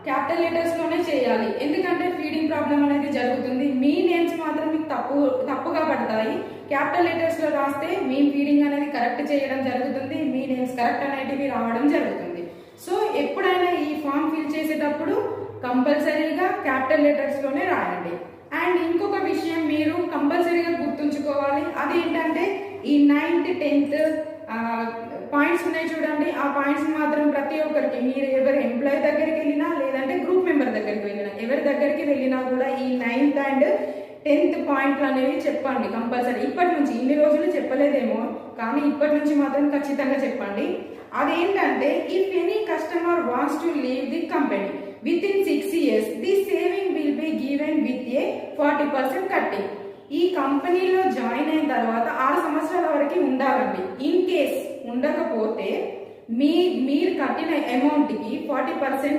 Capital letters లోనే చేయాలి. ఎందుకంటే ఫీడింగ్ ప్రాబ్లం అనేది జరుగుతుంది. మీ నేమ్స్ మాత్రం మీకు తప్పుగా పడతాయి. క్యాపిటల్ లెటర్స్ లో రాస్తే మీ ఫీడింగ్ అనేది కరెక్ట్ చేయడం జరుగుతుంది. మీ నేమ్స్ కరెక్ట్ అనేటివి రావడం జరుగుతుంది. సో ఎప్పుడైనా ఈ ఫామ్ ఫిల్ చేసేటప్పుడు కంపల్సరీగా క్యాపిటల్ లెటర్స్ లోనే రాయండి. అండ్ ఇంకొక విషయం మీరు కంపల్సరీగా గుర్తుంచుకోవాలి. అదేంటంటే ఈ 9th 10th పాయింట్స్ ఉన్నాయి చూడండి. ఆ పాయింట్స్ మాత్రం ప్రతి ఒక్కరికి, మీరు ఎవరి ఎంప్లాయీ దగ్గరికి వెళ్ళినా లేదంటే గ్రూప్ మెంబర్ దగ్గరికి వెళ్ళినా, ఎవరి దగ్గరికి వెళ్ళినా కూడా ఈ 9th and 10th పాయింట్లు అనేవి చెప్పండి కంపల్సరీ. ఇప్పటి నుంచి, ఇన్ని రోజులు చెప్పలేదేమో కానీ ఇప్పటి నుంచి మాత్రం ఖచ్చితంగా చెప్పండి. అదేంటంటే if any customer wants to leave the company with in 6 years the saving will be given with a 40% cutting. ఈ కంపెనీలో జాయిన్ అయిన తర్వాత 6 సంవత్సరాల వరకు ఉండాలండి. ఇన్ కేస్ ఉండకపోతే మీరు కట్టిన అమౌంట్ కి 40%